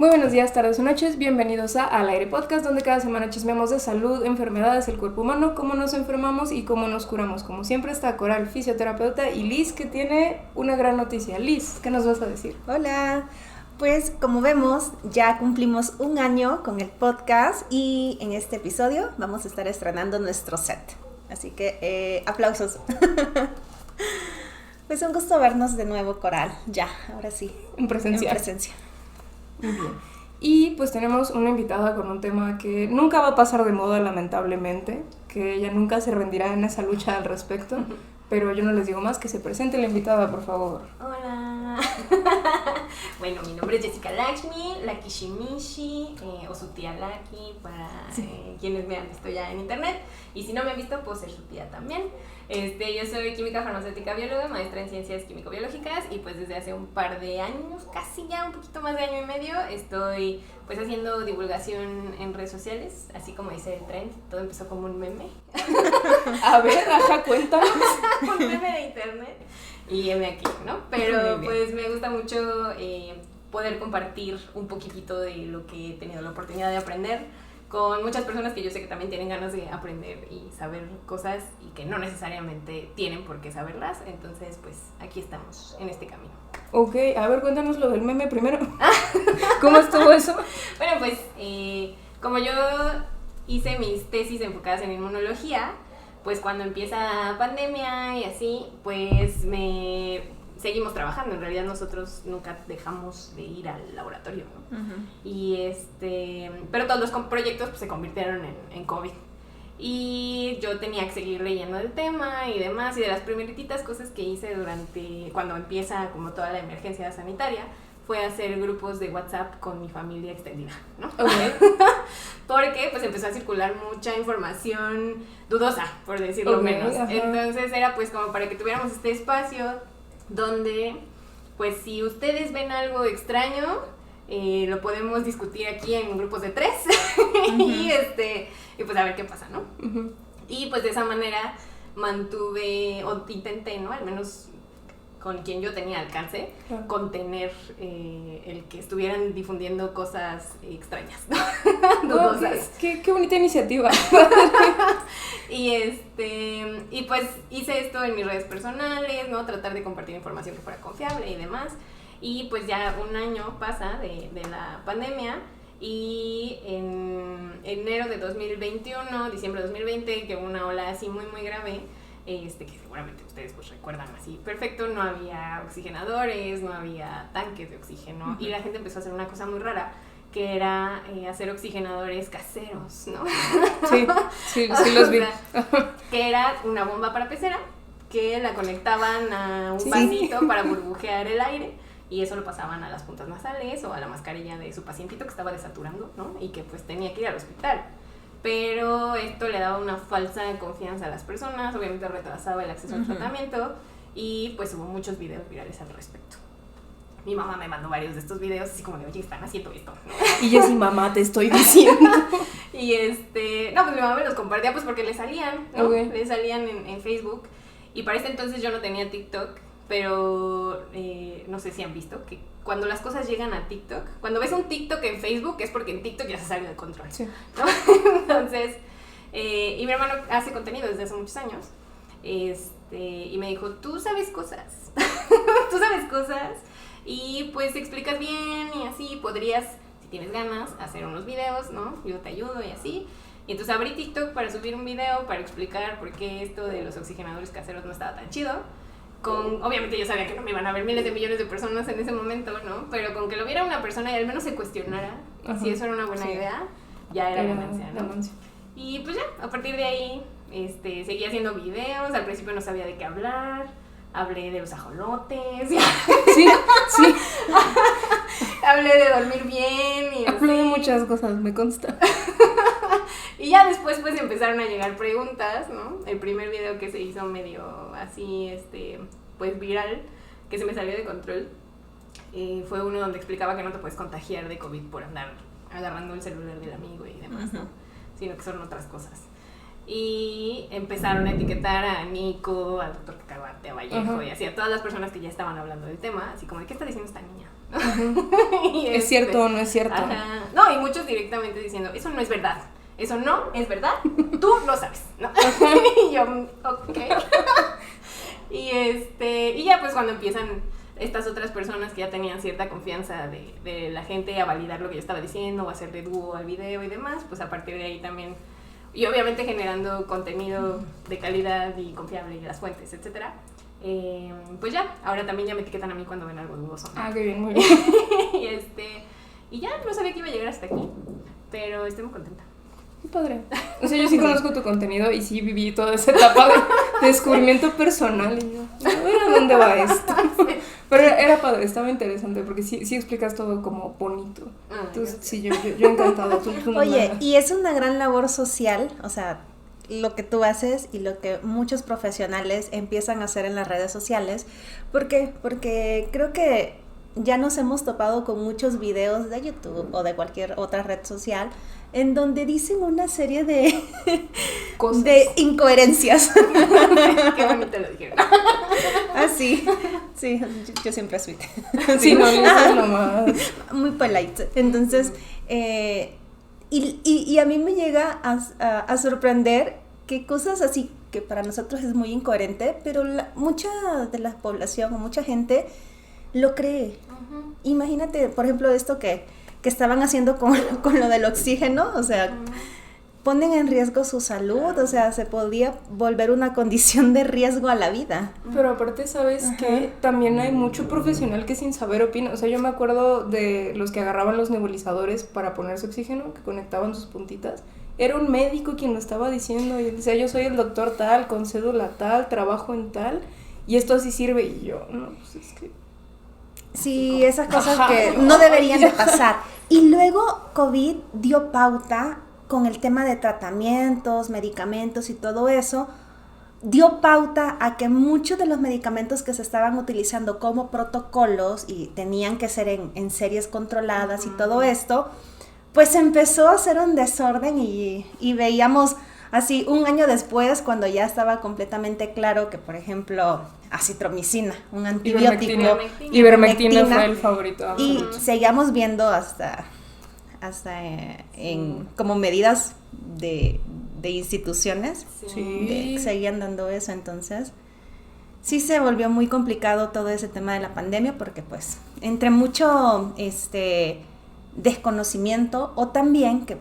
Muy buenos días, tardes o noches, bienvenidos a Al Aire Podcast, donde cada semana chismeamos de salud, enfermedades, el cuerpo humano, cómo nos enfermamos y cómo nos curamos. Como siempre está Coral, fisioterapeuta, y Liz, que tiene una gran noticia. Liz, ¿qué nos vas a decir? Hola, pues como vemos ya cumplimos un año con el podcast y en este episodio vamos a estar estrenando nuestro set. Así que aplausos. Pues un gusto vernos de nuevo, Coral, ya, ahora sí. En presencia. En presencia. Muy bien. Y pues tenemos una invitada con un tema que nunca va a pasar de moda, lamentablemente, que ella nunca se rendirá en esa lucha al respecto, pero yo no les digo más, que se presente la invitada, por favor. Hola. Bueno, mi nombre es Jessica Lakshmi, Laki Shimishi, o su tía Laki, para quienes me han visto ya en internet, y si no me han visto, puedo ser su tía también. Yo soy química farmacéutica bióloga, maestra en ciencias químico-biológicas, y pues desde hace un par de años, casi ya un poquito más de año y medio, estoy pues haciendo divulgación en redes sociales, así como dice el trend. Todo empezó como un meme. A ver, ajá, cuéntanos. Un meme de internet. Y heme aquí, ¿no? Pero pues me gusta mucho poder compartir un poquitito de lo que he tenido la oportunidad de aprender con muchas personas que yo sé que también tienen ganas de aprender y saber cosas y que no necesariamente tienen por qué saberlas. Entonces, pues aquí estamos en este camino. Ok, a ver, cuéntanos lo del meme primero. ¿Cómo estuvo eso? Bueno, pues como yo hice mis tesis enfocadas en inmunología, pues cuando empieza pandemia y así, pues seguimos trabajando. En realidad nosotros nunca dejamos de ir al laboratorio, ¿no? Uh-huh. Y pero todos los proyectos pues, se convirtieron en COVID. Y yo tenía que seguir leyendo el tema y demás, y de las primeritas cosas que hice cuando empieza como toda la emergencia sanitaria, fue hacer grupos de WhatsApp con mi familia extendida, ¿no? Okay. Porque pues empezó a circular mucha información dudosa, por decirlo menos. Ajá. Entonces era pues como para que tuviéramos este espacio donde pues si ustedes ven algo extraño, lo podemos discutir aquí en grupos de 3 uh-huh. y pues a ver qué pasa, ¿no? Uh-huh. Y pues de esa manera intenté, ¿no? Al menos con quien yo tenía alcance, claro, contener el que estuvieran difundiendo cosas extrañas, ¿no? Dudosas. Qué bonita iniciativa. Y pues hice esto en mis redes personales, ¿no? Tratar de compartir información que fuera confiable y demás. Y pues ya un año pasa de la pandemia, y en enero de 2021, diciembre de 2020, que hubo una ola así muy muy grave, que seguramente ustedes pues recuerdan así perfecto, no había oxigenadores, no había tanques de oxígeno, uh-huh. Y la gente empezó a hacer una cosa muy rara, que era hacer oxigenadores caseros, ¿no? Sí los vi. Que era una bomba para pecera, que la conectaban a un vasito para burbujear el aire, y eso lo pasaban a las puntas nasales o a la mascarilla de su pacientito que estaba desaturando, ¿no? Y que pues tenía que ir al hospital. Pero esto le daba una falsa confianza a las personas, obviamente retrasaba el acceso al tratamiento, y pues hubo muchos videos virales al respecto. Mi mamá me mandó varios de estos videos así como de, oye, están haciendo esto, ¿no? Y yo sí, mamá, te estoy diciendo. Y no, pues mi mamá me los compartía pues porque le salían, ¿no? Okay. Le salían en Facebook, y para este entonces yo no tenía TikTok, pero no sé si han visto que cuando las cosas llegan a TikTok, cuando ves un TikTok en Facebook es porque en TikTok ya se salió de control, sí, ¿no? Entonces, y mi hermano hace contenido desde hace muchos años, y me dijo, tú sabes cosas, y pues explicas bien y así, podrías, si tienes ganas, hacer unos videos, ¿no? Yo te ayudo y así. Y entonces abrí TikTok para subir un video, para explicar por qué esto de los oxigenadores caseros no estaba tan chido. Obviamente yo sabía que no me iban a ver miles de millones de personas en ese momento, ¿no? Pero con que lo viera una persona y al menos se cuestionara, uh-huh, si eso era una buena idea, ya era ganancia, ¿no? Y pues ya, a partir de ahí, seguí haciendo videos. Al principio no sabía de qué hablar, hablé de los ajolotes. Sí. Hablé de dormir bien y así. Hablé de muchas cosas, me consta. Y ya después pues empezaron a llegar preguntas, ¿no? El primer video que se hizo medio así, pues viral, que se me salió de control, fue uno donde explicaba que no te puedes contagiar de COVID por andar agarrando el celular del amigo y demás, ¿no? Sino que son otras cosas. Y empezaron a etiquetar a Nico, al doctor Cacahuate, a Vallejo y así a todas las personas que ya estaban hablando del tema, así como, ¿qué está diciendo esta niña? Y ¿es cierto o no es cierto? Ajá. No, y muchos directamente diciendo, eso no es verdad. Eso no es verdad, tú lo sabes, ¿no? Y yo, ok. Y ya pues cuando empiezan estas otras personas que ya tenían cierta confianza de la gente a validar lo que yo estaba diciendo o hacerle dúo al video y demás, pues a partir de ahí también, y obviamente generando contenido de calidad y confiable y las fuentes, etcétera, pues ya, ahora también ya me etiquetan a mí cuando ven algo dudoso, ¿no? Ah, qué bien, muy bien. y ya no sabía que iba a llegar hasta aquí, pero estoy muy contenta. Qué padre. O sea, yo sí conozco tu contenido y sí viví toda esa etapa de descubrimiento personal y yo, a ver a dónde va esto. Pero era padre, estaba interesante porque sí explicas todo como bonito. Entonces, sí, yo encantada. Oye, y es una gran labor social, o sea, lo que tú haces y lo que muchos profesionales empiezan a hacer en las redes sociales. ¿Por qué? Porque creo que ya nos hemos topado con muchos videos de YouTube o de cualquier otra red social en donde dicen una serie de cosas, de incoherencias. Qué bonito lo dijeron. Así, sí, yo siempre soy. Sí, no, es nomás. Muy polite. Entonces, y a mí me llega a sorprender que cosas así, que para nosotros es muy incoherente, pero mucha de la población o mucha gente lo cree. Uh-huh. Imagínate, por ejemplo, esto que estaban haciendo con lo del oxígeno, o sea, ponen en riesgo su salud, o sea, se podía volver una condición de riesgo a la vida. Pero aparte, ¿sabes que también hay mucho profesional que sin saber opina? O sea, yo me acuerdo de los que agarraban los nebulizadores para ponerse oxígeno, que conectaban sus puntitas. Era un médico quien lo estaba diciendo, y él decía, yo soy el doctor tal, con cédula tal, trabajo en tal, y esto así sirve, y yo, no, pues es que... Sí, esas cosas que no deberían de pasar. Y luego COVID dio pauta con el tema de tratamientos, medicamentos y todo eso, dio pauta a que muchos de los medicamentos que se estaban utilizando como protocolos y tenían que ser en series controladas y todo esto, pues empezó a hacer un desorden y veíamos así un año después, cuando ya estaba completamente claro que, por ejemplo, acitromicina, un antibiótico, ivermectina fue el favorito. Y seguíamos viendo hasta en como medidas de instituciones, seguían dando eso. Entonces sí se volvió muy complicado todo ese tema de la pandemia, porque pues entre mucho desconocimiento, o también que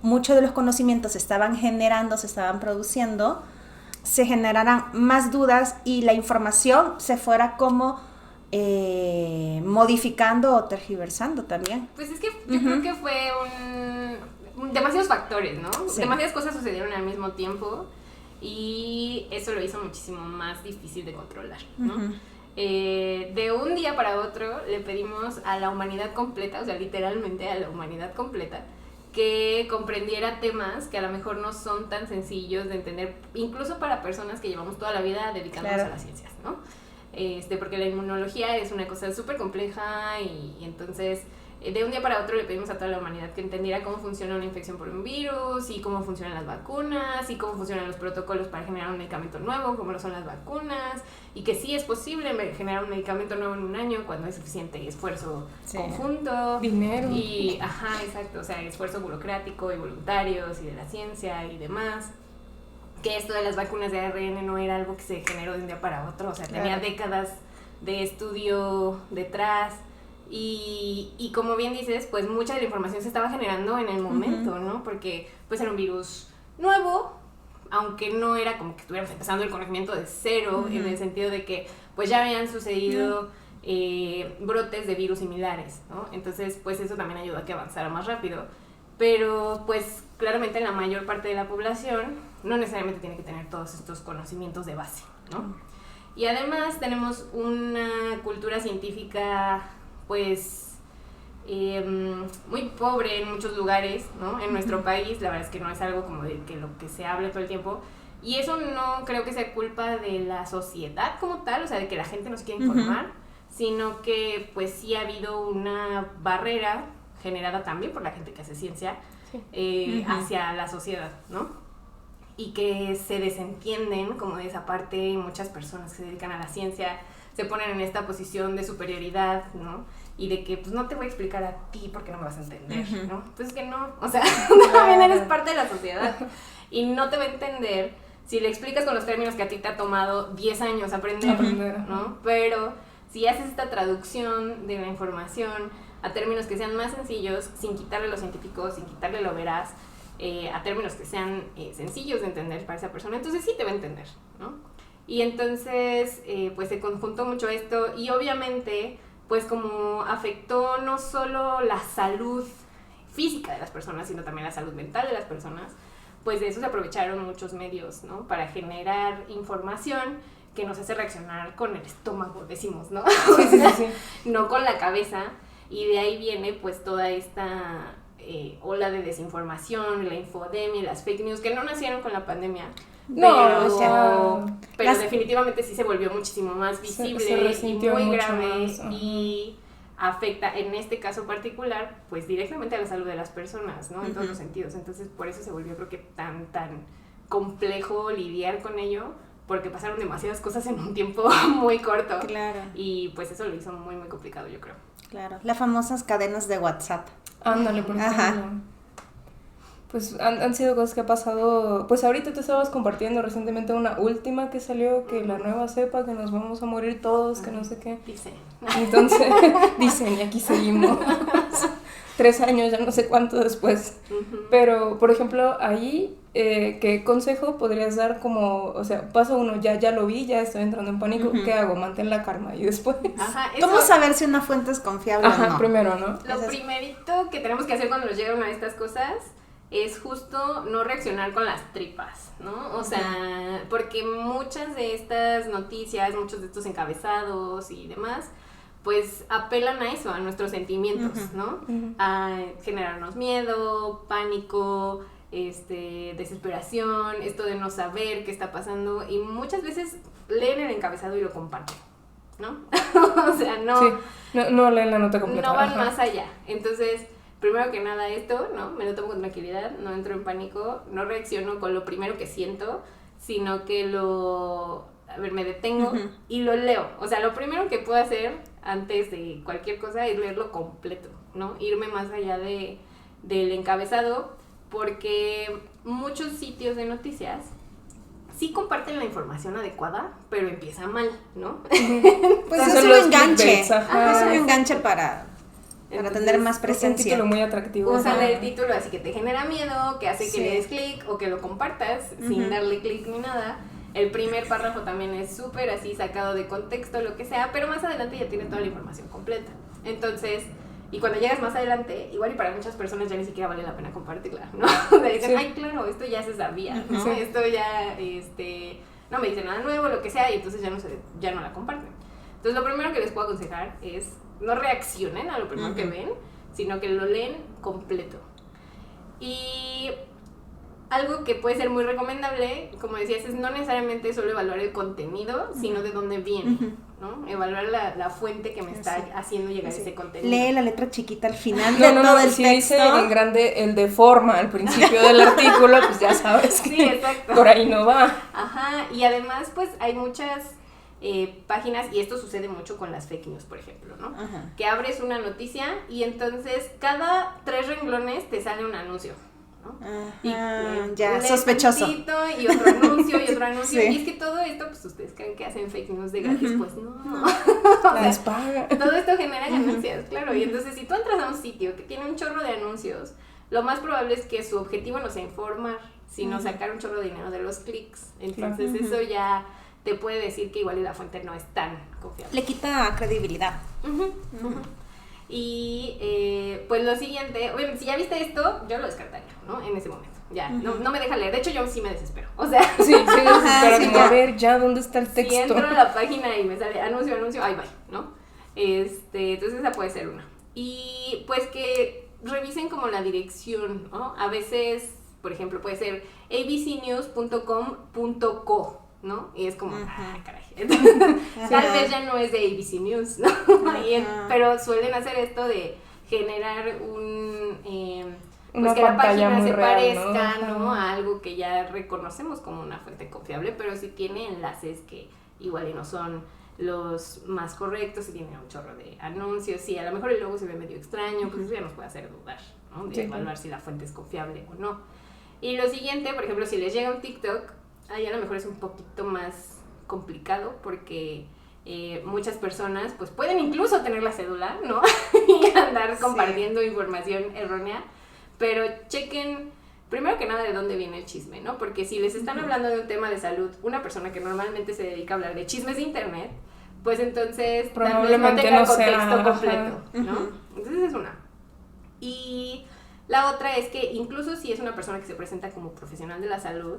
muchos de los conocimientos se estaban generando, se estaban produciendo, se generaran más dudas y la información se fuera como modificando o tergiversando también. Pues es que yo creo que fue demasiados factores, ¿no? Sí. Demasiadas cosas sucedieron al mismo tiempo y eso lo hizo muchísimo más difícil de controlar, ¿no? De un día para otro le pedimos a la humanidad completa, o sea, literalmente a la humanidad completa, que comprendiera temas que a lo mejor no son tan sencillos de entender, incluso para personas que llevamos toda la vida dedicándonos a las ciencias, ¿no? Porque la inmunología es una cosa súper compleja y entonces de un día para otro le pedimos a toda la humanidad que entendiera cómo funciona una infección por un virus y cómo funcionan las vacunas y cómo funcionan los protocolos para generar un medicamento nuevo, como lo son las vacunas, y que sí es posible generar un medicamento nuevo en un año cuando hay suficiente esfuerzo conjunto, dinero y exacto, o sea, esfuerzo burocrático y voluntarios y de la ciencia y demás. Que esto de las vacunas de ARN no era algo que se generó de un día para otro, o sea, tenía décadas de estudio detrás. Y como bien dices, pues mucha de la información se estaba generando en el momento, ¿no? Porque pues era un virus nuevo, aunque no era como que estuviéramos empezando el conocimiento de cero, en el sentido de que pues ya habían sucedido brotes de virus similares, ¿no? Entonces pues eso también ayudó a que avanzara más rápido. Pero pues claramente la mayor parte de la población no necesariamente tiene que tener todos estos conocimientos de base, ¿no? Y además tenemos una cultura científica pues muy pobre en muchos lugares, ¿no? En nuestro país la verdad es que no es algo como de que lo que se hable todo el tiempo, y eso no creo que sea culpa de la sociedad como tal, o sea, de que la gente no se quiere informar, sino que pues sí ha habido una barrera generada también por la gente que hace ciencia hacia la sociedad, ¿no? y que se desentienden como de esa parte, y muchas personas que se dedican a la ciencia se ponen en esta posición de superioridad, ¿no? Y de que, pues, no te voy a explicar a ti porque no me vas a entender, ¿no? Pues que no, o sea, también eres parte de la sociedad y no te va a entender si le explicas con los términos que a ti te ha tomado 10 años aprender, ¿no? Pero si haces esta traducción de la información a términos que sean más sencillos, sin quitarle lo científico, sin quitarle lo veraz, a términos que sean sencillos de entender para esa persona, entonces sí te va a entender, ¿no? Y entonces, pues se conjuntó mucho esto y obviamente, pues como afectó no solo la salud física de las personas, sino también la salud mental de las personas, pues de eso se aprovecharon muchos medios, ¿no? Para generar información que nos hace reaccionar con el estómago, decimos, ¿no? Sí. No con la cabeza, y de ahí viene pues toda esta ola de desinformación, la infodemia, las fake news, que no nacieron con la pandemia. Pero definitivamente sí se volvió muchísimo más visible y muy grave y afecta en este caso particular pues directamente a la salud de las personas, ¿no? En todos los sentidos. Entonces por eso se volvió, creo que tan complejo lidiar con ello, porque pasaron demasiadas cosas en un tiempo muy corto. Claro. Y pues eso lo hizo muy muy complicado, yo creo. Claro, las famosas cadenas de WhatsApp. Ándale, por ejemplo. Pues han sido cosas que ha pasado. Pues ahorita te estabas compartiendo recientemente una última que salió, que la nueva cepa, que nos vamos a morir todos, que no sé qué. Dicen. Entonces, dicen, y aquí seguimos. 3 años, ya no sé cuánto después. Pero, por ejemplo, ahí, ¿qué consejo podrías dar? Como, o sea, paso uno, ya lo vi, ya estoy entrando en pánico, ¿qué hago? Mantén la calma. Y después... ¿Cómo saber si una fuente es confiable o no? Primero, ¿no? Lo primerito que tenemos que hacer cuando nos llega una de estas cosas es justo no reaccionar con las tripas, ¿no? O sea, porque muchas de estas noticias, muchos de estos encabezados y demás, pues apelan a eso, a nuestros sentimientos, ¿no? A generarnos miedo, pánico, desesperación, esto de no saber qué está pasando, y muchas veces leen el encabezado y lo comparten, ¿no? O sea, no leen la nota completa. No van más allá. Entonces, primero que nada esto, ¿no? Me lo tomo con tranquilidad, no entro en pánico, no reacciono con lo primero que siento, sino que me detengo y lo leo. O sea, lo primero que puedo hacer antes de cualquier cosa es leerlo completo, ¿no? Irme más allá del encabezado, porque muchos sitios de noticias sí comparten la información adecuada, pero empieza mal, ¿no? Pues es un enganche. Es un enganche para tener más presencia. Es un título muy atractivo. Usan el título así que te genera miedo, que hace que le des clic o que lo compartas sin darle clic ni nada. El primer párrafo también es súper así sacado de contexto, lo que sea, pero más adelante ya tiene toda la información completa. Entonces, y cuando llegas más adelante, igual y para muchas personas ya ni siquiera vale la pena compartirla, ¿no? O sea, dicen, ay, claro, esto ya se sabía, ¿no? Esto ya, no me dice nada nuevo, lo que sea, y entonces ya no la comparten. Entonces, lo primero que les puedo aconsejar es no reaccionen a lo primero que ven, sino que lo leen completo. Y algo que puede ser muy recomendable, como decías, es no necesariamente solo evaluar el contenido, sino de dónde viene, ¿no? Evaluar la fuente que me está haciendo llegar ese contenido. Lee la letra chiquita al final de todo el si texto. dice en grande el de forma al principio del artículo, pues ya sabes que por ahí no va. Ajá, y además, pues hay muchas páginas, y esto sucede mucho con las fake news, por ejemplo, ¿no? Que abres una noticia y entonces cada 3 renglones te sale un anuncio, ¿no? Ya, sospechoso. Y otro anuncio, y otro anuncio. Y es que todo esto, pues ustedes creen que hacen fake news de gratis, pues no. Las paga. Todo esto genera ganancias, claro. Y entonces, si tú entras a un sitio que tiene un chorro de anuncios, lo más probable es que su objetivo no sea informar, sino sacar un chorro de dinero de los clics. Entonces, eso ya te puede decir que igual la fuente no es tan confiable. Le quita credibilidad. Y pues lo siguiente, obviamente, si ya viste esto, yo lo descartaría, ¿no? En ese momento. Ya, no me deja leer. De hecho, yo sí me desespero. O sea, sí, pero a ver, ya, ¿dónde está el texto? Si entro a la página y me sale anuncio, ahí va, ¿no? Entonces esa puede ser una. Y pues que revisen como la dirección, ¿no? A veces, por ejemplo, puede ser abcnews.com.co, ¿no? Y es como, caray. Tal vez ya no es de ABC News, ¿no? Pero suelen hacer esto de generar Una pues que la pantalla página muy se real, parezca, ¿no? ¿no? A algo que ya reconocemos como una fuente confiable, pero si tiene enlaces que igual y no son los más correctos, si tiene un chorro de anuncios, si a lo mejor el logo se ve medio extraño, pues eso ya nos puede hacer dudar, ¿no? De evaluar si la fuente es confiable o no. Y lo siguiente, por ejemplo, si les llega un TikTok, ahí a lo mejor es un poquito más complicado porque muchas personas pues pueden incluso tener la cédula, ¿no? Y andar compartiendo información errónea, pero chequen primero que nada de dónde viene el chisme, ¿no? Porque si les están hablando de un tema de salud, una persona que normalmente se dedica a hablar de chismes de internet, pues entonces probablemente tal vez no tenga el no sea, contexto completo, ¿no? Entonces es una. Y la otra es que incluso si es una persona que se presenta como profesional de la salud,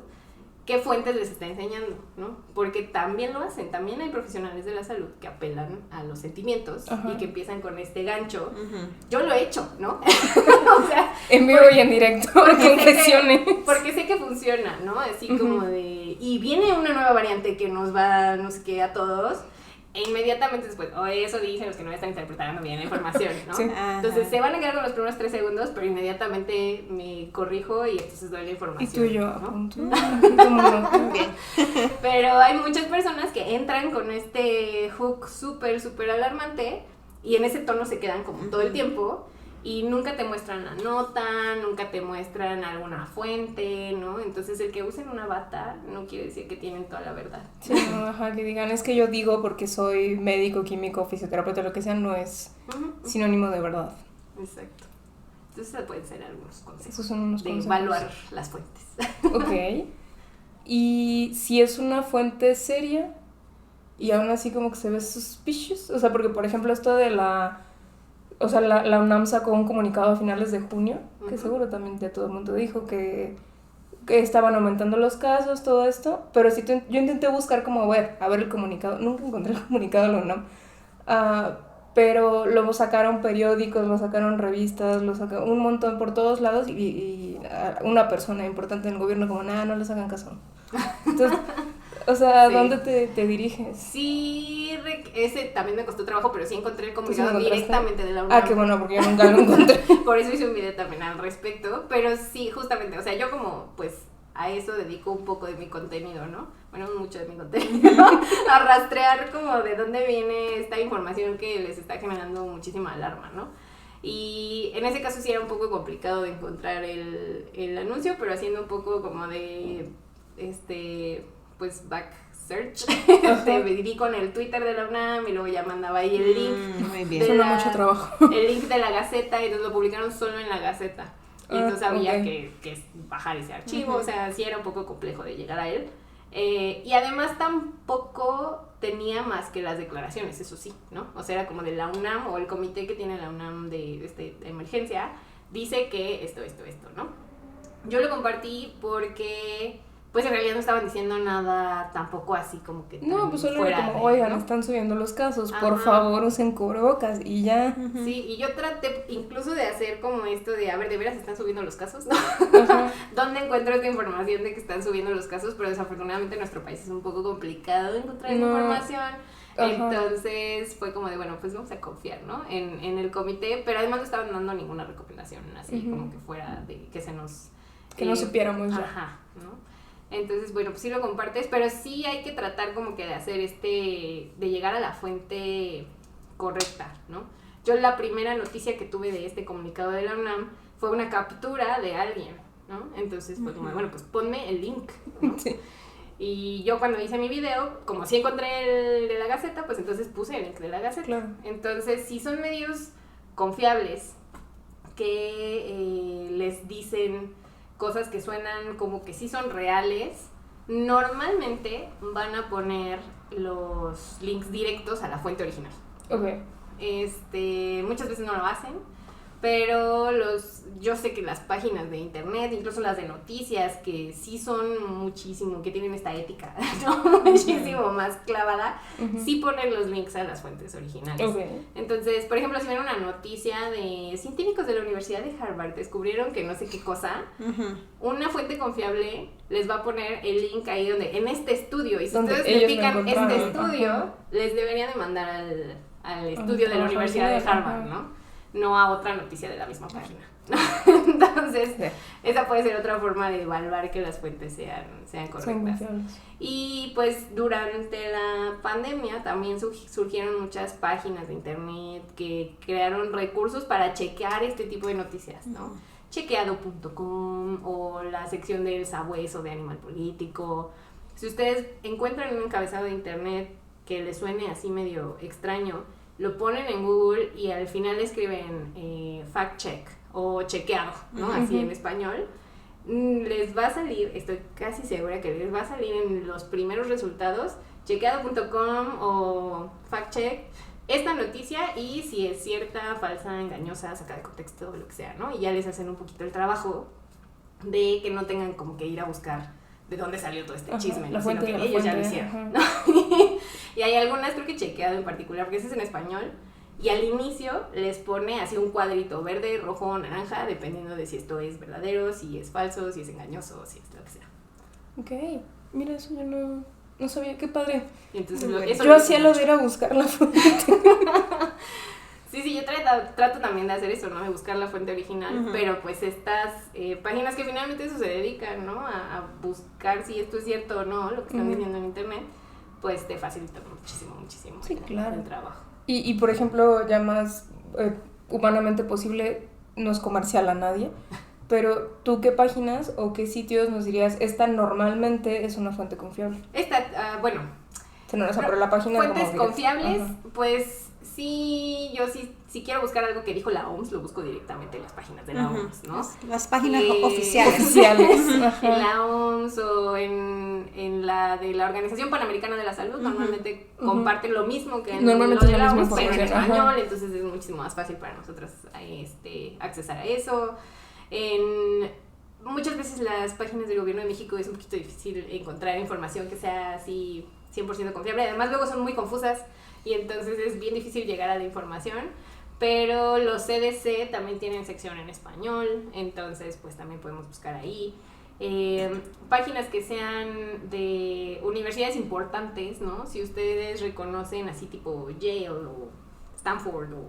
¿qué fuentes les está enseñando, no? Porque también lo hacen, también hay profesionales de la salud que apelan a los sentimientos y que empiezan con este gancho. Yo lo he hecho, ¿no? O sea, en vivo y en directo, confesiones. Porque sé que funciona, ¿no? Así como de, y viene una nueva variante que nos va, no sé qué, a todos, e inmediatamente después, eso dicen los que no están interpretando bien la información, ¿no? Sí. Entonces se van a quedar con los primeros 3 segundos, pero inmediatamente me corrijo y entonces doy la información. Y tú y yo, ¿no? apunto. Bien. Pero hay muchas personas que entran con este hook súper, súper alarmante y en ese tono se quedan como todo el tiempo y nunca te muestran la nota, nunca te muestran alguna fuente, ¿no? Entonces el que usen una bata no quiere decir que tienen toda la verdad. Sí, no, ajá, que digan, es que yo digo porque soy médico, químico, fisioterapeuta, lo que sea, no es sinónimo de verdad. Exacto. Entonces pueden ser algunos consejos. Esos son unos de consejos. evaluar las fuentes. Ok. Y si es una fuente seria y aún así como que se ve suspicious, o sea, porque por ejemplo esto de la UNAM sacó un comunicado a finales de junio, que seguro también ya todo el mundo dijo que estaban aumentando los casos, todo esto, pero sí yo intenté buscar como a ver el comunicado, nunca encontré el comunicado de la UNAM, pero lo sacaron periódicos, lo sacaron revistas, lo sacaron un montón por todos lados y una persona importante en el gobierno como, no les hagan caso. Entonces, o sea, Sí. ¿dónde te diriges? Sí, ese también me costó trabajo, pero sí encontré el comunicado directamente de la UNAM. Ah, qué bueno, porque yo nunca lo encontré. Por eso hice un video también al respecto, pero sí, justamente, o sea, yo como, pues, a eso dedico un poco de mi contenido, ¿no? Bueno, mucho de mi contenido, a rastrear como de dónde viene esta información que les está generando muchísima alarma, ¿no? Y en ese caso sí era un poco complicado de encontrar el anuncio, pero haciendo un poco como de, pues, back search, me di con el Twitter de la UNAM y luego ya mandaba ahí el link. Muy bien. Suena mucho trabajo. El link de la Gaceta y entonces lo publicaron solo en la Gaceta. Y entonces había okay. que bajar ese archivo, o sea, sí era un poco complejo de llegar a él. Y además tampoco tenía más que las declaraciones, eso sí, ¿no? O sea, era como de la UNAM o el comité que tiene la UNAM de emergencia, dice que esto, ¿no? Yo lo compartí porque, pues en realidad no estaban diciendo nada tampoco así como que No, pues solo era como, oigan, ¿no? Están subiendo los casos, por favor usen cubrebocas y ya. Sí, y yo traté incluso de hacer como esto de, a ver, ¿de veras están subiendo los casos? ¿No? ¿Dónde encuentro esta información de que están subiendo los casos? Pero desafortunadamente en nuestro país es un poco complicado encontrar esa información. Entonces fue como de, bueno, pues vamos a confiar, ¿no? En el comité, pero además no estaban dando ninguna recomendación así como que fuera de que se nos... Que no supiéramos ya. Ajá, ¿no? Entonces, bueno, pues sí lo compartes, pero sí hay que tratar como que de hacer de llegar a la fuente correcta, ¿no? Yo la primera noticia que tuve de este comunicado de la UNAM fue una captura de alguien, ¿no? Entonces fue como, bueno, pues ponme el link, ¿no? Sí. Y yo cuando hice mi video, como sí encontré el de la Gaceta, pues entonces puse el link de la Gaceta. Claro. Entonces, si son medios confiables que les dicen cosas que suenan como que sí son reales, normalmente van a poner los links directos a la fuente original. Ok. Muchas veces no lo hacen, pero yo sé que las páginas de internet, incluso las de noticias, que sí son muchísimo, que tienen esta ética, ¿no? Muchísimo más clavada, sí ponen los links a las fuentes originales. Okay. Entonces, por ejemplo, si ven una noticia de científicos de la Universidad de Harvard descubrieron que no sé qué cosa, una fuente confiable les va a poner el link ahí donde, en este estudio, y si ustedes le pican este estudio, les deberían de mandar al estudio de la Universidad de Harvard, ¿no? no a otra noticia de la misma página. Entonces, esa puede ser otra forma de evaluar que las fuentes sean correctas. Y pues durante la pandemia también surgieron muchas páginas de internet que crearon recursos para chequear este tipo de noticias, ¿no? Chequeado.com o la sección del Sabueso de Animal Político. Si ustedes encuentran un encabezado de internet que les suene así medio extraño, lo ponen en Google y al final escriben fact check o chequeado, ¿no? Así en español. Les va a salir, estoy casi segura que les va a salir en los primeros resultados, chequeado.com o fact check, esta noticia y si es cierta, falsa, engañosa, sacada de contexto o lo que sea, ¿no? Y ya les hacen un poquito el trabajo de que no tengan como que ir a buscar de dónde salió todo este chisme, ¿no? Sino que ellos ya lo hicieron, ¿no? Y hay algunas, creo que chequeado en particular, porque ese es en español, y al inicio les pone así un cuadrito verde, rojo o naranja, dependiendo de si esto es verdadero, si es falso, si es engañoso, si es lo que sea. Ok, mira, eso yo no sabía, qué padre. Y entonces yo hacía lo de ir a buscar la fuente. Sí, yo trato también de hacer eso, ¿no? De buscar la fuente original, pero pues estas páginas que finalmente eso se dedican, ¿no? A buscar si esto es cierto o no, lo que están diciendo en internet, pues te facilita muchísimo sí, claro. el trabajo. Y por ejemplo, ya más humanamente posible, no es comercial a nadie, pero ¿tú qué páginas o qué sitios nos dirías, esta normalmente es una fuente confiable? Bueno. O sea, pero la página fuentes confiables, pues sí, yo sí quiero buscar algo que dijo la OMS, lo busco directamente en las páginas de la OMS, ¿no? Las páginas oficiales. En la OMS o en la de la Organización Panamericana de la Salud, normalmente comparten lo mismo que en lo de la OMS, pero en español, entonces es muchísimo más fácil para nosotros accesar a eso. Muchas veces las páginas del gobierno de México es un poquito difícil encontrar información que sea así 100% confiable, además luego son muy confusas y entonces es bien difícil llegar a la información, pero los CDC también tienen sección en español, entonces pues también podemos buscar ahí. Páginas que sean de universidades importantes, ¿no? Si ustedes reconocen así tipo Yale o Stanford o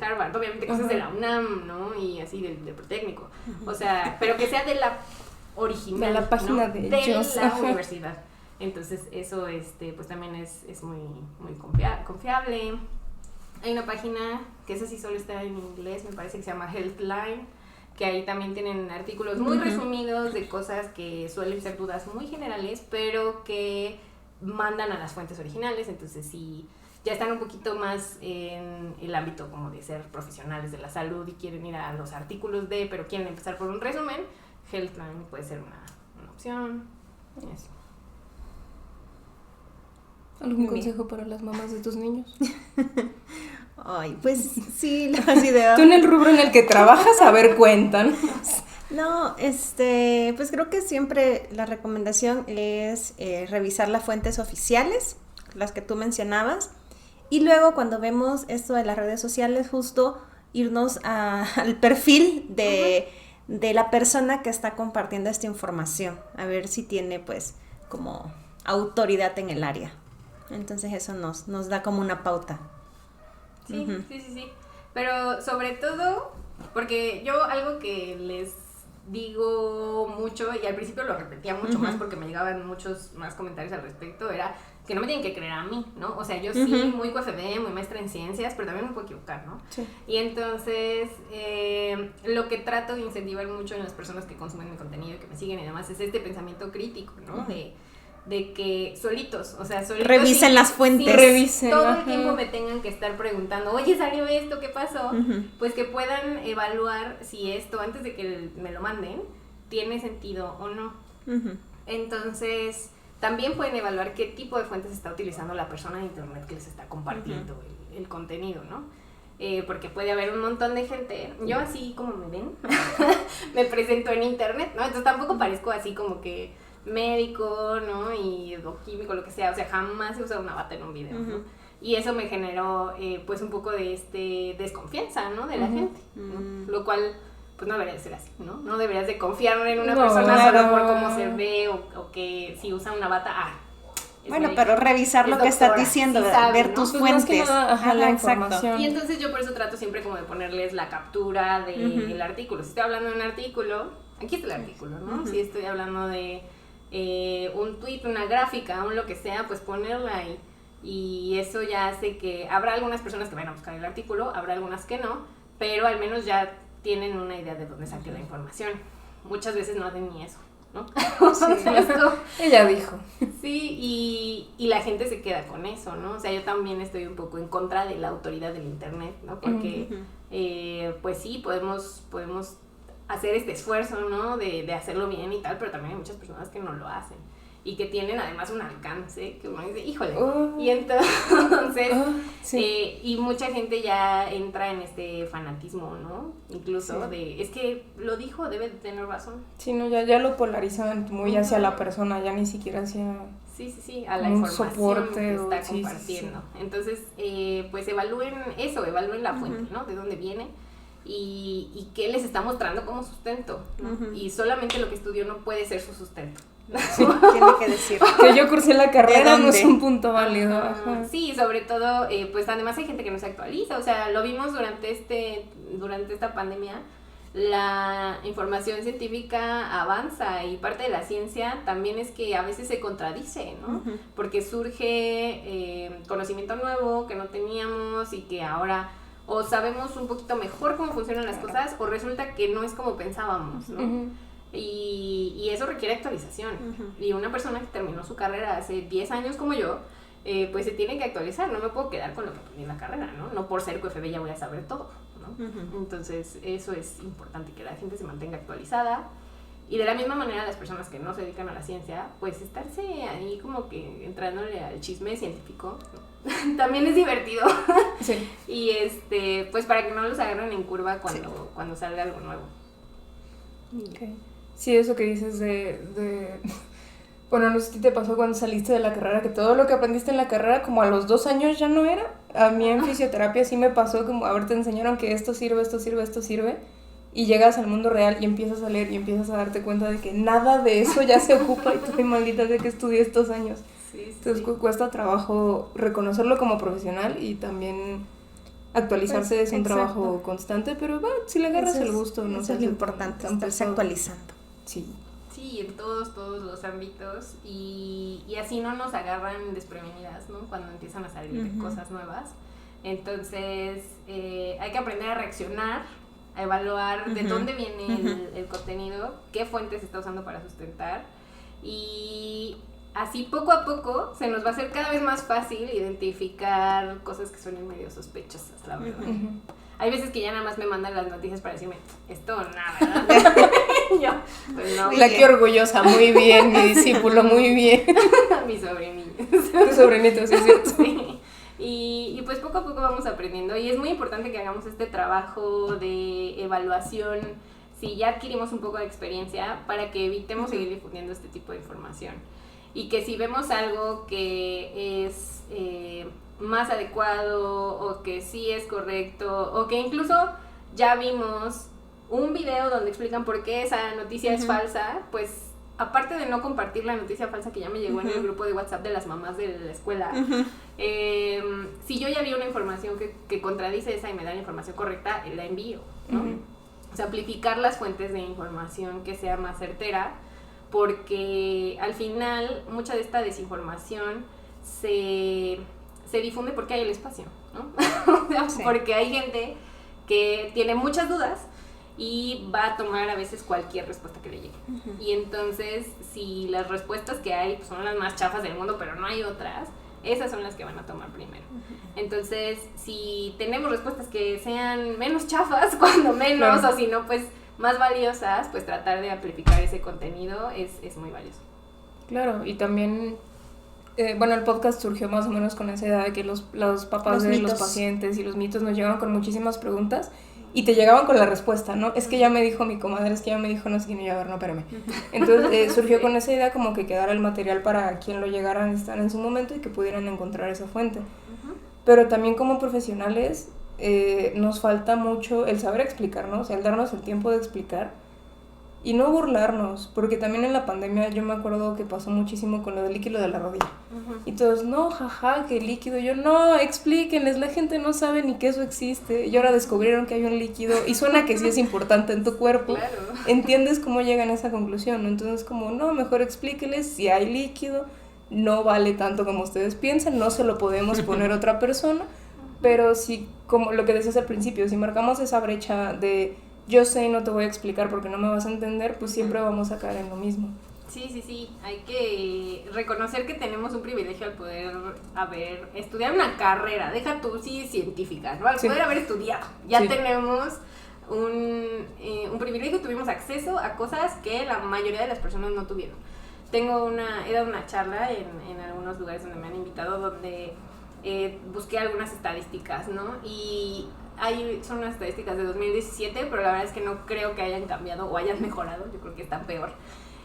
Harvard, obviamente cosas de la UNAM, ¿no? Y así del Politécnico, o sea, pero que sea de la original, de la página, ¿no? de ellos, la universidad. Entonces eso pues también es muy confiable. Hay una página que esa sí solo está en inglés, me parece que se llama Healthline, que ahí también tienen artículos muy resumidos de cosas que suelen ser dudas muy generales, pero que mandan a las fuentes originales. Entonces sí, ya están un poquito más en el ámbito como de ser profesionales de la salud y quieren ir a los artículos pero quieren empezar por un resumen, Healthline puede ser una opción. Eso. ¿Algún consejo para las mamás de tus niños? Ay, pues sí, las ideas. Tú en el rubro en el que trabajas, a ver, cuentan. No, pues creo que siempre la recomendación es revisar las fuentes oficiales, las que tú mencionabas, y luego cuando vemos esto de las redes sociales, justo irnos al perfil de la persona que está compartiendo esta información, a ver si tiene pues como autoridad en el área. Entonces eso nos da como una pauta. Sí, sí. Pero sobre todo, porque yo algo que les digo mucho, y al principio lo repetía mucho más porque me llegaban muchos más comentarios al respecto, era que no me tienen que creer a mí, ¿no? O sea, yo sí, muy QFB, muy maestra en ciencias, pero también me puedo equivocar, ¿no? Sí. Y entonces, lo que trato de incentivar mucho en las personas que consumen mi contenido y que me siguen y demás es este pensamiento crítico, ¿no? De que solitos revisen las fuentes, revisen todo el tiempo me tengan que estar preguntando, oye, salió esto, ¿qué pasó? Pues que puedan evaluar si esto, antes de que me lo manden, tiene sentido o no. Entonces también pueden evaluar qué tipo de fuentes está utilizando la persona de internet que les está compartiendo el contenido, ¿no? Porque puede haber un montón de gente, yo así como me ven, me presento en internet, ¿no? Entonces tampoco parezco así como que médico, ¿no? O químico, lo que sea, o sea, jamás he usado una bata en un video, ¿no? Y eso me generó, pues, un poco de desconfianza, ¿no? De la gente, ¿no? Lo cual, pues, no debería de ser así, ¿no? No deberías de confiar en una persona solo por cómo se ve o que si usa una bata, Bueno, médica, pero revisar lo que estás doctora, diciendo, sí sabe, ver ¿no? tus Pues más que fuentes. nada, ajá, la exacto. información. Y entonces yo por eso trato siempre como de ponerles la captura del artículo. Si estoy hablando de un artículo, aquí está el artículo, ¿no? Si estoy hablando de un tweet, una gráfica, un lo que sea, pues ponerla ahí. Y eso ya hace que habrá algunas personas que vayan a buscar el artículo, habrá algunas que no, pero al menos ya tienen una idea de dónde saqué la información. Muchas veces no hacen ni eso, ¿no? Ella dijo. Sí, y la gente se queda con eso, ¿no? O sea, yo también estoy un poco en contra de la autoridad del internet, ¿no? Porque, pues sí, podemos hacer este esfuerzo, ¿no? De hacerlo bien y tal, pero también hay muchas personas que no lo hacen. Y que tienen además un alcance que uno dice, híjole. Y entonces, sí. y mucha gente ya entra en este fanatismo, ¿no? Incluso Sí. de, es que lo dijo, debe de tener razón. Sí, no, ya lo polarizan muy hacia la persona, ya ni siquiera hacia... Sí, a la un información soporte que está sí, compartiendo. Entonces, pues evalúen la fuente, ¿no? De dónde viene y qué les está mostrando como sustento, ¿no? Y solamente lo que estudió no puede ser su sustento. Sí, tiene que decir. Que yo cursé la carrera no es dónde? un punto válido. Ajá. Sí, sobre todo, pues además hay gente que no se actualiza, o sea, lo vimos durante esta pandemia, la información científica avanza y parte de la ciencia también es que a veces se contradice, ¿no? Porque surge conocimiento nuevo que no teníamos y que ahora o sabemos un poquito mejor cómo funcionan las cosas o resulta que no es como pensábamos, ¿no? Y eso requiere actualización. Y una persona que terminó su carrera hace 10 años como yo, pues se tiene que actualizar. No me puedo quedar con lo que aprendí en la carrera, ¿no? No por ser QFB ya voy a saber todo, ¿no? Entonces eso es importante, que la gente se mantenga actualizada. Y de la misma manera las personas que no se dedican a la ciencia, pues estarse ahí como que entrándole al chisme científico, ¿no? También es divertido. Sí. Y pues para que no los agarren en curva cuando salga algo nuevo. Okay. Sí, eso que dices de... Bueno, no sé si te pasó cuando saliste de la carrera, que todo lo que aprendiste en la carrera como a los 2 años ya no era. A mí en fisioterapia sí me pasó como, a ver, te enseñaron que esto sirve, y llegas al mundo real y empiezas a leer y empiezas a darte cuenta de que nada de eso ya se ocupa y tú, ay, maldita sea que estudié estos años. Entonces cuesta trabajo reconocerlo como profesional y también actualizarse Pues, es un trabajo constante, pero bueno, si le agarras el gusto, no eso es lo importante, estarse actualizando. Sí. Sí, en todos los ámbitos y así no nos agarran desprevenidas, ¿no? Cuando empiezan a salir cosas nuevas. Entonces hay que aprender a reaccionar, a evaluar de dónde viene el contenido, qué fuentes está usando para sustentar y así poco a poco se nos va a hacer cada vez más fácil identificar cosas que son medio sospechosas, la verdad. Hay veces que ya nada más me mandan las noticias para decirme, esto nada, ¿verdad? Yo, pues no. La que orgullosa, muy bien, mi discípulo, muy bien. Mi sobrinillo. Tu sobrinito, sí es cierto. Sí. Y pues poco a poco vamos aprendiendo y es muy importante que hagamos este trabajo de evaluación si ya adquirimos un poco de experiencia para que evitemos seguir difundiendo este tipo de información y que si vemos algo que es más adecuado o que sí es correcto o que incluso ya vimos un video donde explican por qué esa noticia es falsa, pues aparte de no compartir la noticia falsa que ya me llegó en el grupo de WhatsApp de las mamás de la escuela, si yo ya vi una información que contradice esa y me da la información correcta, la envío, ¿no? O sea, amplificar las fuentes de información que sea más certera, porque al final mucha de esta desinformación se difunde porque hay el espacio, ¿no? O sea, porque hay gente que tiene muchas dudas y va a tomar a veces cualquier respuesta que le llegue. Y entonces, si las respuestas que hay pues, son las más chafas del mundo, pero no hay otras, esas son las que van a tomar primero. Entonces, si tenemos respuestas que sean menos chafas, cuando menos, o si no, pues más valiosas, pues tratar de amplificar ese contenido es muy valioso. Claro, y también, bueno, el podcast surgió más o menos con esa idea de que los papás de los pacientes y los mitos nos llegaban con muchísimas preguntas y te llegaban con la respuesta, ¿no? Es que ya me dijo mi comadre, es que ya me dijo no sé quién, y a ver, no, espérame. Entonces surgió con esa idea como que quedara el material para quien lo llegara a necesitar en su momento y que pudieran encontrar esa fuente. Pero también como profesionales nos falta mucho el saber explicar, ¿no? O sea, el darnos el tiempo de explicar y no burlarnos, porque también en la pandemia yo me acuerdo que pasó muchísimo con lo del líquido de la rodilla. Y todos, no, jaja, que líquido. Yo, no, explíquenles, la gente no sabe ni que eso existe. Y ahora descubrieron que hay un líquido y suena que sí es importante en tu cuerpo. Claro. ¿Entiendes cómo llegan a esa conclusión? Entonces, como, no, mejor explíquenles si hay líquido, no vale tanto como ustedes piensan, no se lo podemos poner a otra persona, pero si, como lo que decías al principio, si marcamos esa brecha de yo sé y no te voy a explicar porque no me vas a entender, pues siempre vamos a caer en lo mismo. Sí, hay que reconocer que tenemos un privilegio al poder estudiar una carrera, deja tú científica, ¿no? Al poder haber estudiado, ya tenemos un privilegio, tuvimos acceso a cosas que la mayoría de las personas no tuvieron. He dado una charla en algunos lugares donde me han invitado, donde busqué algunas estadísticas, ¿no? Y son unas estadísticas de 2017, pero la verdad es que no creo que hayan cambiado o hayan mejorado, yo creo que están peor.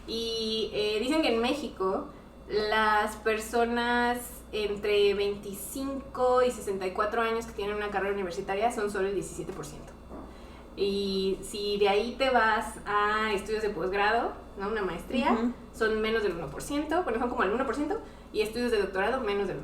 Y dicen que en México las personas entre 25 y 64 años que tienen una carrera universitaria son solo el 17%. Y si de ahí te vas a estudios de posgrado, ¿no? Una maestría, son menos del 1%, bueno, son como el 1%, y estudios de doctorado menos del 1%.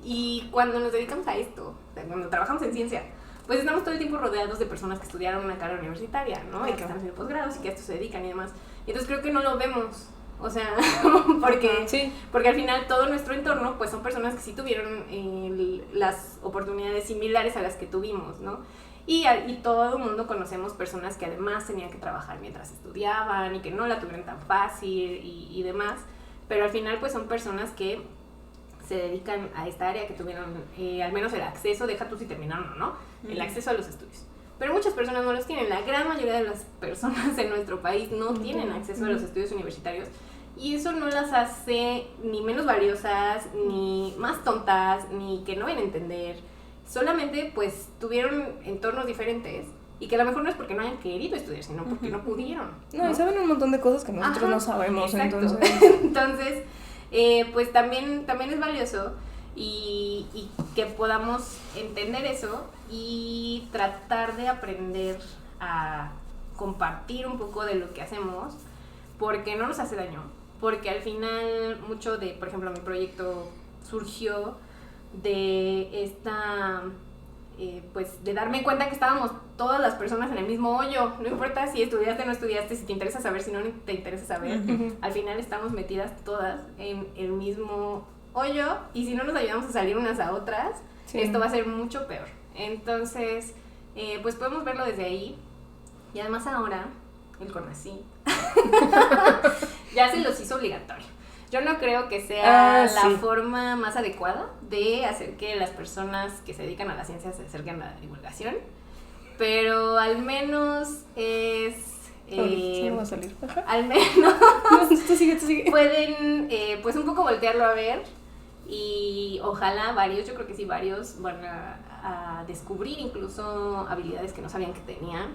Y cuando nos dedicamos a esto, cuando trabajamos en ciencia, pues estamos todo el tiempo rodeados de personas que estudiaron una carrera universitaria, ¿no? Claro. Y que están haciendo posgrados y que a esto se dedican y demás. Y entonces creo que no lo vemos, o sea, porque al final todo nuestro entorno, pues son personas que sí tuvieron las oportunidades similares a las que tuvimos, ¿no? Y todo el mundo conocemos personas que además tenían que trabajar mientras estudiaban y que no la tuvieron tan fácil y demás, pero al final pues son personas que se dedican a esta área, que tuvieron al menos el acceso, deja tú si terminaron o no, el acceso a los estudios. Pero muchas personas no los tienen, la gran mayoría de las personas en nuestro país no tienen acceso a los estudios universitarios, y eso no las hace ni menos valiosas, ni más tontas, ni que no ven a entender. Solamente pues tuvieron entornos diferentes y que a lo mejor no es porque no hayan querido estudiar, sino porque no pudieron. No, y saben un montón de cosas que nosotros no sabemos. Exacto. Entonces pues también es valioso y que podamos entender eso y tratar de aprender a compartir un poco de lo que hacemos, porque no nos hace daño, porque al final mucho de, por ejemplo, mi proyecto surgió de esta, pues de darme cuenta que estábamos todas las personas en el mismo hoyo, no importa si estudiaste o no estudiaste, si te interesa saber, si no te interesa saber, al final estamos metidas todas en el mismo hoyo, y si no nos ayudamos a salir unas a otras, esto va a ser mucho peor. Entonces, pues podemos verlo desde ahí, y además ahora, el CONACYT ya se los hizo obligatorio. Yo no creo que sea la forma más adecuada de hacer que las personas que se dedican a la ciencia se acerquen a la divulgación, pero al menos es... sí, no va a salir. Al menos tú sigue. Pueden pues un poco voltearlo a ver, y ojalá varios, yo creo que sí, varios van a descubrir incluso habilidades que no sabían que tenían.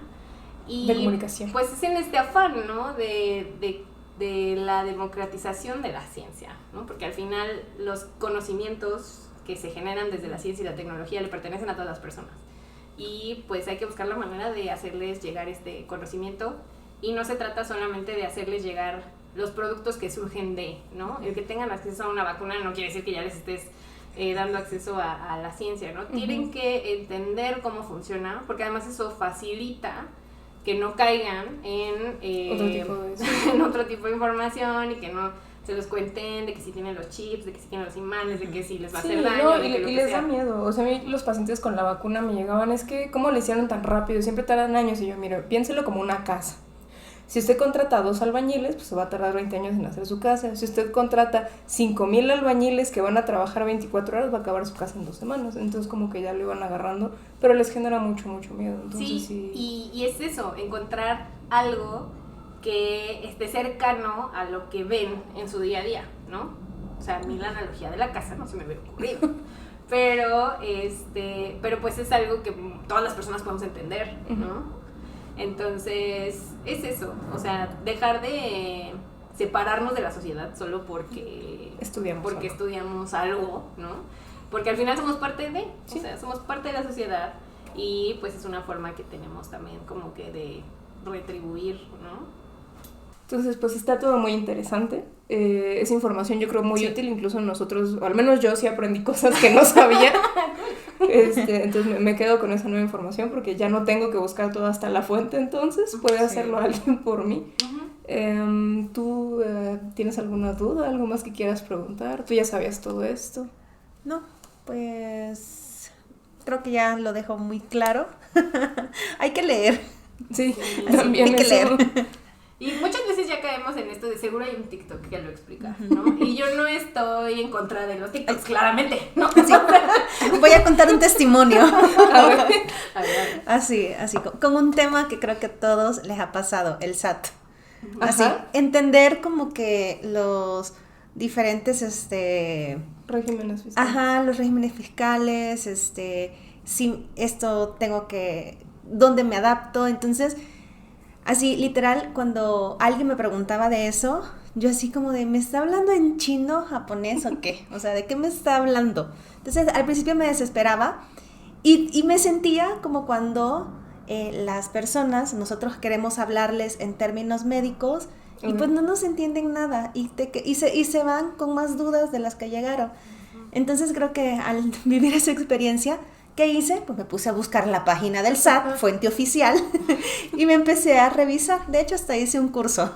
Y de comunicación. Pues es en este afán, ¿no? De la democratización de la ciencia, ¿no? Porque al final los conocimientos que se generan desde la ciencia y la tecnología le pertenecen a todas las personas. Y pues hay que buscar la manera de hacerles llegar este conocimiento, y no se trata solamente de hacerles llegar los productos que surgen de, ¿no? El que tengan acceso a una vacuna no quiere decir que ya les estés dando acceso a la ciencia, ¿no? Tienen que entender cómo funciona, porque además eso facilita que no caigan en otro tipo de información, y que no se los cuenten de que si tienen los chips, de que si tienen los imanes, de que si les va a hacer daño. No, y les da miedo. O sea, a mí los pacientes con la vacuna me llegaban, es que ¿cómo le hicieron tan rápido? Siempre tardan años. Y yo, mire, piénselo como una casa. Si usted contrata 2 albañiles, pues se va a tardar 20 años en hacer su casa. Si usted contrata 5,000 albañiles que van a trabajar 24 horas, va a acabar su casa en 2 semanas. Entonces como que ya lo iban agarrando, pero les genera mucho miedo. Entonces, sí. Y es eso, encontrar algo que esté cercano a lo que ven en su día a día, ¿no? O sea, a mí la analogía de la casa no se me hubiera ocurrido. Pero pues es algo que todas las personas podemos entender, ¿no? Entonces, es eso, o sea, dejar de separarnos de la sociedad solo porque estudiamos algo, ¿no? Porque al final somos parte de, o sea, somos parte de la sociedad, y pues es una forma que tenemos también como que de retribuir, ¿no? Entonces, pues está todo muy interesante. Es información yo creo muy útil, incluso nosotros, o al menos yo sí aprendí cosas que no sabía. Entonces me quedo con esa nueva información porque ya no tengo que buscar todo hasta la fuente, entonces puede hacerlo alguien por mí. ¿Tú tienes alguna duda, algo más que quieras preguntar? ¿Tú ya sabías todo esto? No, pues creo que ya lo dejo muy claro. Hay que leer. Sí, también hay que leer. Y muchas veces ya caemos en esto de seguro hay un TikTok que lo explica, ¿no? Y yo no estoy en contra de los TikToks, claramente, ¿no? Sí. Voy a contar un testimonio. A ver. Así, con un tema que creo que a todos les ha pasado, el SAT. Así, Ajá. Entender como que los diferentes, Regímenes fiscales. ajá, los regímenes fiscales, si esto tengo que, ¿dónde me adapto? Entonces, así, literal, cuando alguien me preguntaba de eso, yo así como de, ¿me está hablando en chino, japonés o qué? O sea, ¿de qué me está hablando? Entonces, al principio me desesperaba y me sentía como cuando las personas, nosotros queremos hablarles en términos médicos y pues no nos entienden nada y se van con más dudas de las que llegaron. Entonces, creo que al vivir esa experiencia, ¿qué hice? Pues me puse a buscar la página del SAT, fuente oficial, y me empecé a revisar. De hecho, hasta hice un curso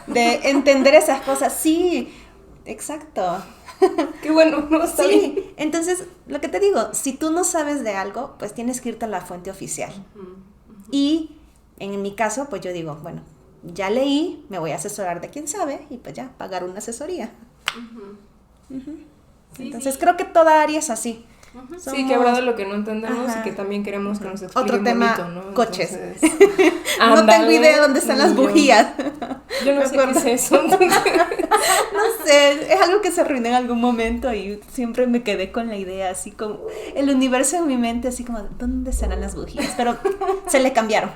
de entender esas cosas. Sí, exacto. Qué bueno, no está bien. Sí, entonces, lo que te digo, si tú no sabes de algo, pues tienes que irte a la fuente oficial. Y en mi caso, pues yo digo, bueno, ya leí, me voy a asesorar de quien sabe y pues ya, pagar una asesoría. Sí, Entonces, sí. creo que toda área es así. Sí, que habrá de lo que no entendemos Ajá. y que también queremos que nos expliquen Otro tema, bonito, ¿no? coches. Entonces, No ándale, tengo idea dónde están las ni yo. bujías. Yo no Me sé qué acuerdo. es eso. No sé, es algo que se arruinó en algún momento y siempre me quedé con la idea, así como el universo en mi mente, así como, ¿dónde serán las bujías? Pero se le cambiaron.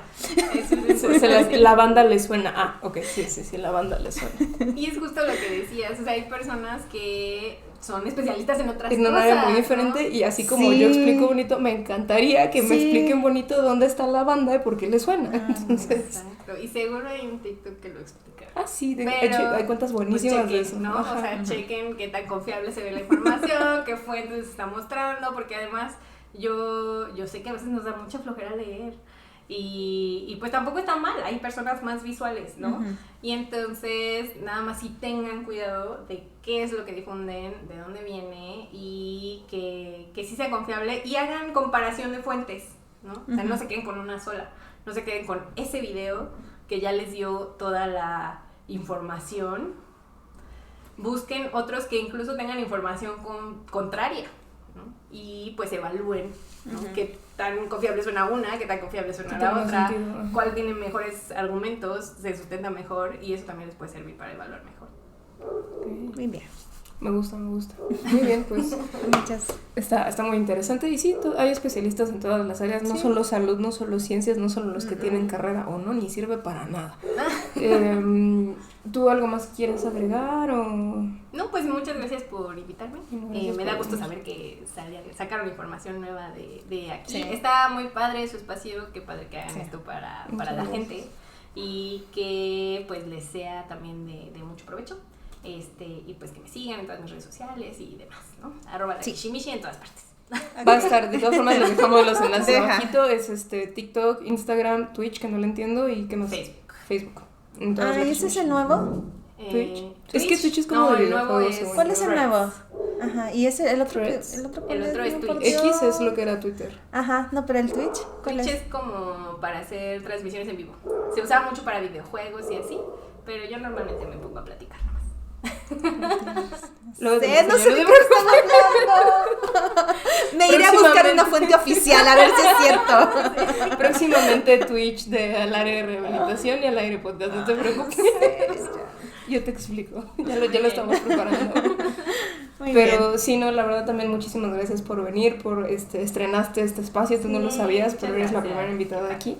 La banda le suena. Ah, ok, sí, la banda le suena. Y es justo lo que decías, o sea, hay personas que son especialistas en otras En una cosas, área muy ¿no? diferente y así como Sí. yo explico bonito, me encantaría que me Sí. expliquen bonito dónde está la banda y por qué le suena. Entonces, Exacto, y seguro hay un TikTok que lo explica. sí, Pero, hay cuentas pues, buenísimas de chequen, eso. ¿no? Ajá. O sea, chequen qué tan confiable se ve la información, qué fuentes está mostrando, porque además yo sé que a veces nos da mucha flojera leer. Y pues tampoco está mal, hay personas más visuales, ¿no? Y entonces nada más sí tengan cuidado de qué es lo que difunden, de dónde viene y que sí sea confiable y hagan comparación de fuentes, ¿no? O sea, no se queden con una sola, no se queden con ese video que ya les dio toda la información. Busquen otros que incluso tengan información contraria, ¿no? Y pues evalúen, ¿no? Qué tan confiable suena una, qué tan confiable suena la otra, cuál tiene mejores argumentos, se sustenta mejor y eso también les puede servir para evaluar mejor. Muy bien. Me gusta. Muy bien, pues Muchas. está muy interesante y sí, hay especialistas en todas las áreas, no solo salud, no solo ciencias, no solo los que tienen carrera o no, ni sirve para nada. ¿Tú algo más quieres agregar o...? No, pues muchas gracias por invitarme. Gracias Me por da gusto venir. saber que sacaron información nueva de aquí. Sí. Está muy padre su espacio, qué padre que hagan Sí. esto para Muchas la gracias. gente y que pues les sea también de mucho provecho. Y pues que me sigan en todas mis redes sociales y demás, ¿no? @ Sí. Kishimishi en todas partes. Va a estar, de todas formas les dejamos los enlaces Deja. abajito, es TikTok, Instagram, Twitch, que no lo entiendo, y ¿qué más? Facebook. En todas las ¿ese es el Twitch. nuevo? Twitch. Es que Twitch es como no, de el nuevo videojuegos, es según ¿Cuál yo. es el Threads. nuevo? Ajá, y ese, el otro Threads. el otro El otro es no, Twitch. por Dios. X es lo que era Twitter. Ajá, no, pero el Twitch, ¿cuál Twitch es? es como para hacer transmisiones en vivo. Se usaba mucho para videojuegos y así, pero yo normalmente me pongo a platicar nomás. Luego te No sé enseño. de qué estamos hablando. Me iré a buscar Próximamente. una fuente oficial a ver si es cierto. Próximamente Twitch al área de rehabilitación y al aire podcast, no te preocupes. Yo te explico, ya lo estamos preparando. Muy Pero bien. sí, no, la verdad también muchísimas gracias por venir, por estrenaste este espacio, tú no lo Sí, sabías, pero muchas eres la gracias. primera invitada aquí.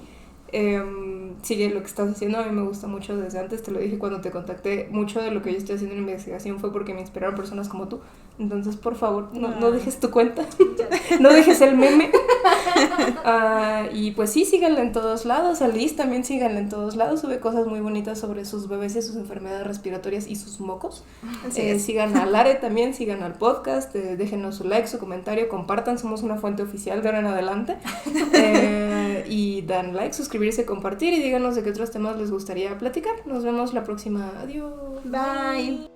Sigue lo que estás haciendo, a mí me gusta mucho desde antes, te lo dije cuando te contacté, mucho de lo que yo estoy haciendo en investigación fue porque me inspiraron personas como tú Entonces, por favor, no dejes tu cuenta, no dejes el meme. Y pues sí, síganla en todos lados. A Liz también síganla en todos lados. Sube cosas muy bonitas sobre sus bebés y sus enfermedades respiratorias y sus mocos. Sigan a Lare también, sigan al podcast. Déjenos su like, su comentario, compartan. Somos una fuente oficial de ahora en adelante. Y dan like, suscribirse, compartir y díganos de qué otros temas les gustaría platicar. Nos vemos la próxima. Adiós. Bye.